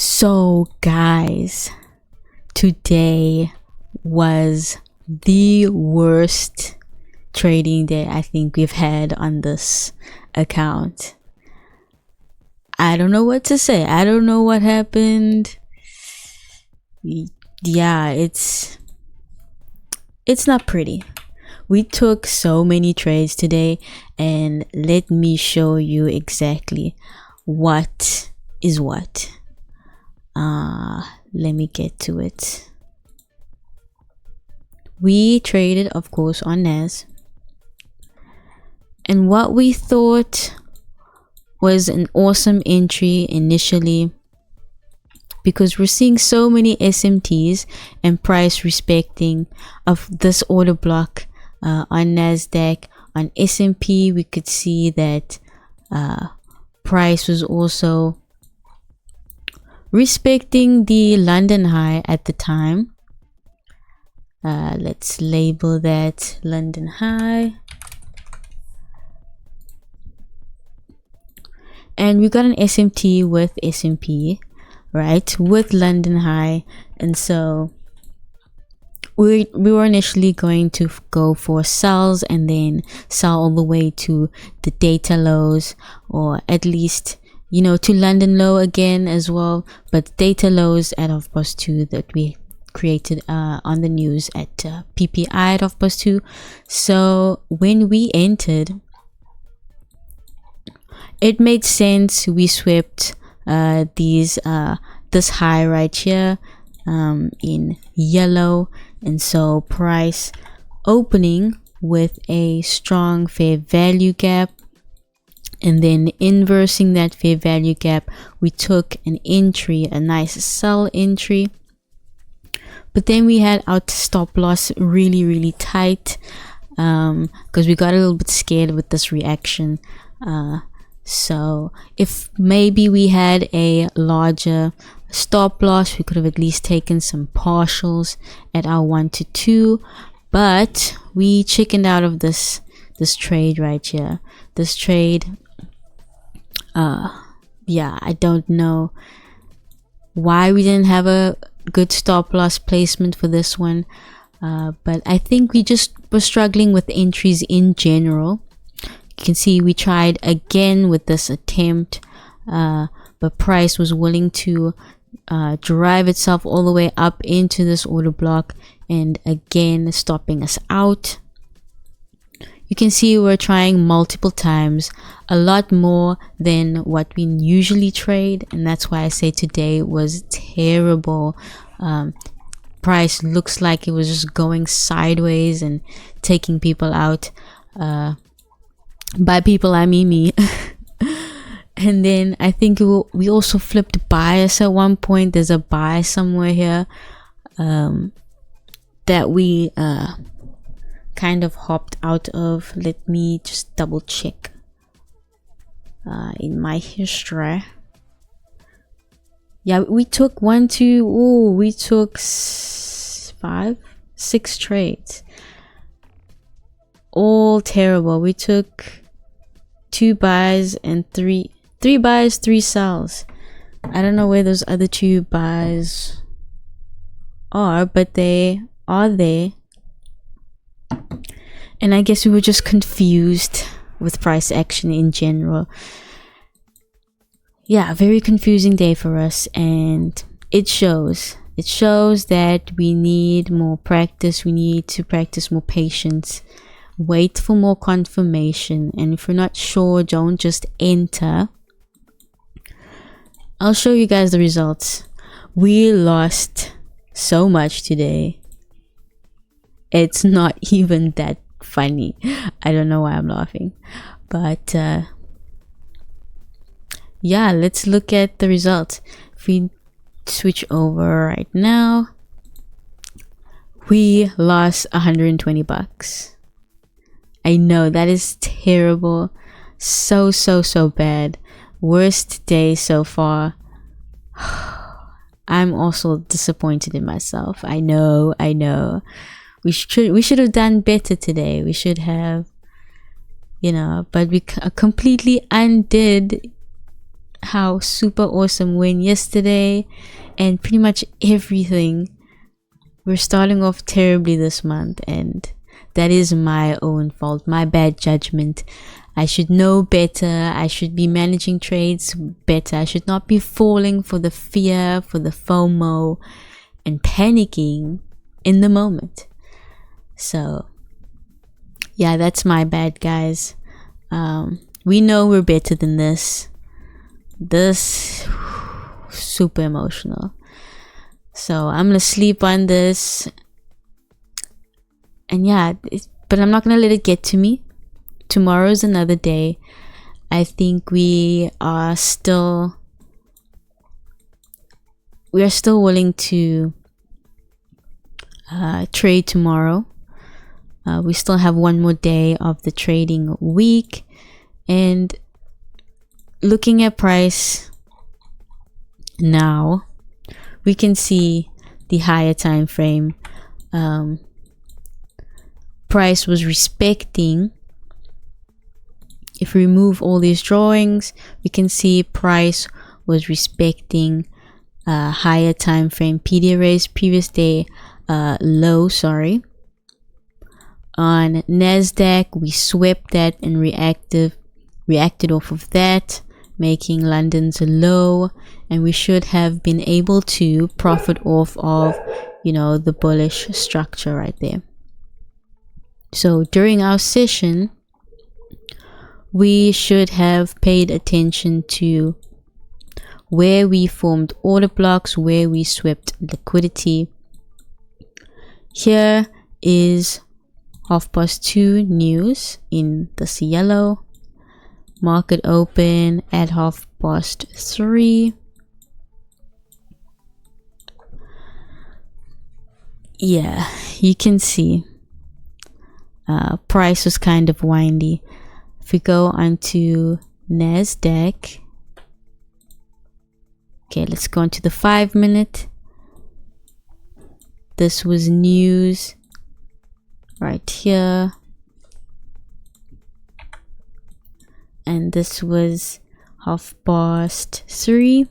So guys, today was the worst trading day I think we've had on this account. I don't know what to say. I don't know what happened. Yeah, it's not pretty. We took so many trades today, and let me show you exactly what is what. Let me get to it. We traded, of course, on Nas, and what we thought was an awesome entry initially, because we're seeing so many SMTs and price respecting of this order block on Nasdaq. On S&P, we could see that price was also respecting the London high at the time. Let's label that London high. And we got an SMT with S&P, right, with London high. And so we were initially going to go for sells and then sell all the way to the data lows, or at least, you know, to London low again as well, but data lows at 2 that we created on the news at PPI at 2. So when we entered, it made sense. We swept this high right here in yellow, and so price opening with a strong fair value gap, and then inversing that fair value gap, we took an entry, a nice sell entry. But then we had our stop loss really tight, because we got a little bit scared with this reaction. So if maybe we had a larger stop loss, we could have at least taken some partials at our 1 to 2, but we chickened out of this trade right here. This trade, yeah, I don't know why we didn't have a good stop loss placement for this one, but I think we just were struggling with entries in general. You can see we tried again with this attempt, but price was willing to drive itself all the way up into this order block, and again stopping us out. You can see we're trying multiple times, a lot more than what we usually trade, and that's why I say today was terrible. Price looks like it was just going sideways and taking people out. By people, I mean me. And then I think we also flipped bias at one point. There's a buy somewhere here that we kind of hopped out of. Let me just double check in my history. Yeah, we took we took 5, 6 trades, all terrible. We took 2 buys and 3 buys, 3 sells. I don't know where those other 2 buys are, but they are there. And I guess we were just confused with price action in general. Yeah, very confusing day for us, and it shows. It shows that we need more practice. We need to practice more patience. Wait for more confirmation, and if you're not sure, don't just enter. I'll show you guys the results. We lost so much today. It's not even that funny. I don't know why I'm laughing, but yeah, let's look at the results. If we switch over right now, we lost 120 bucks. I know, that is terrible. So bad. Worst day so far. I'm also disappointed in myself. I know. We should have done better today. We should have, you know, but we completely undid how super awesome win yesterday, and pretty much everything. We're starting off terribly this month, and that is my own fault, my bad judgment. I should know better. I should be managing trades better. I should not be falling for the fear, for the FOMO, and panicking in the moment. So yeah, that's my bad, guys. We know we're better than this. Super emotional. So I'm gonna sleep on this, and yeah, but I'm not gonna let it get to me. Tomorrow's another day. I think we are still willing to trade tomorrow. We still have one more day of the trading week, and looking at price now, we can see the higher time frame. Price was respecting. If we remove all these drawings, we can see price was respecting higher time frame PD arrays, previous day low, sorry. On Nasdaq, we swept that and reacted off of that, making London's low, and we should have been able to profit off of, you know, the bullish structure right there. So during our session, we should have paid attention to where we formed order blocks, where we swept liquidity. Here is 2:30 news in this yellow. Market open at 3:30. Yeah, you can see price was kind of windy. If we go onto Nasdaq, okay, let's go into the 5-minute. This was news right here, and this was 3:30.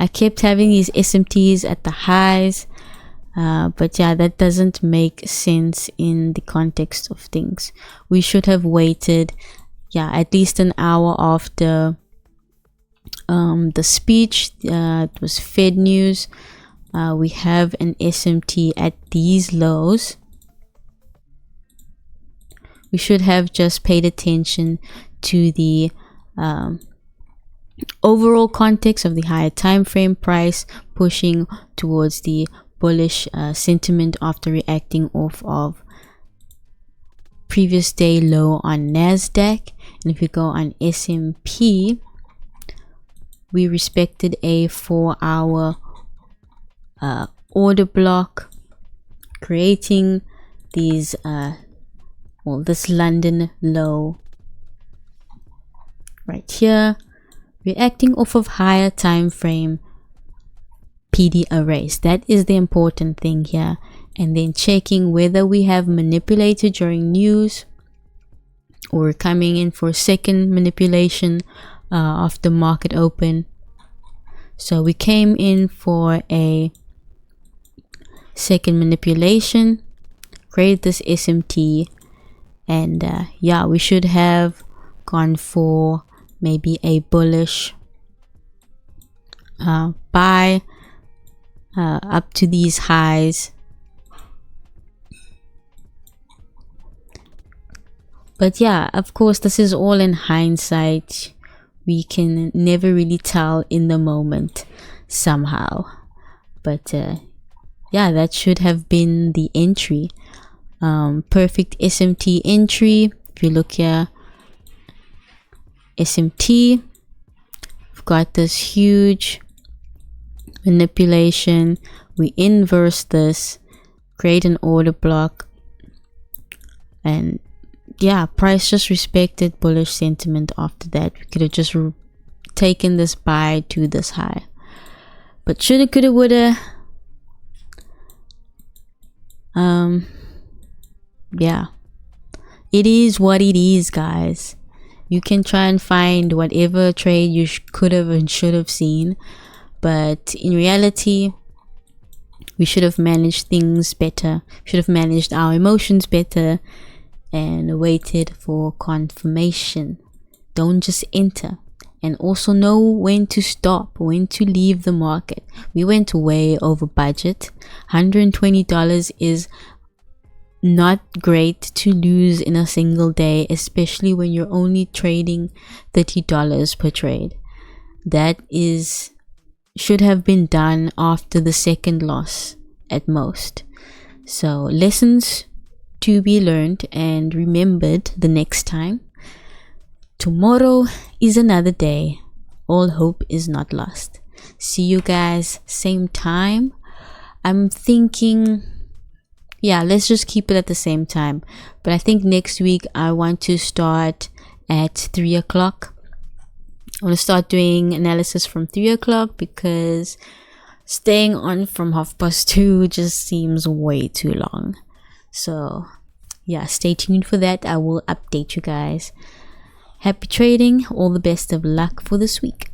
I kept having these SMTs at the highs, but yeah, that doesn't make sense in the context of things. We should have waited, yeah, at least an hour after the speech. It was Fed news. We have an SMT at these lows. We should have just paid attention to the overall context of the higher time frame, price pushing towards the bullish sentiment after reacting off of previous day low on Nasdaq. And if we go on S&P, we respected a 4-hour order block, creating these this London low right here, reacting off of higher time frame PD arrays. That is the important thing here. And then checking whether we have manipulated during news or coming in for a second manipulation after market open. So we came in for a second manipulation, created this SMT, and yeah, we should have gone for maybe a bullish buy up to these highs. But yeah, of course, this is all in hindsight. We can never really tell in the moment somehow. But yeah, that should have been the entry. Perfect SMT entry. If you look here, SMT, we've got this huge manipulation. We inverse this, create an order block, and yeah, price just respected bullish sentiment after that. We could have just taken this buy to this high, but shoulda, coulda, woulda. Yeah, it is what it is, guys. You can try and find whatever trade you could have and should have seen, but in reality, we should have managed things better, should have managed our emotions better, and waited for confirmation. Don't just enter. And also know when to stop, when to leave the market. We went way over budget. $120 is not great to lose in a single day, especially when you're only trading $30 per trade. That should have been done after the second loss at most. So lessons to be learned and remembered the next time. Tomorrow is another day. All hope is not lost. See you guys same time. I'm thinking, yeah, let's just keep it at the same time. But I think next week I want to start at 3 o'clock. I want to start doing analysis from 3 o'clock because staying on from 2:30 just seems way too long. So yeah, stay tuned for that. I will update you guys. Happy trading. All the best of luck for this week.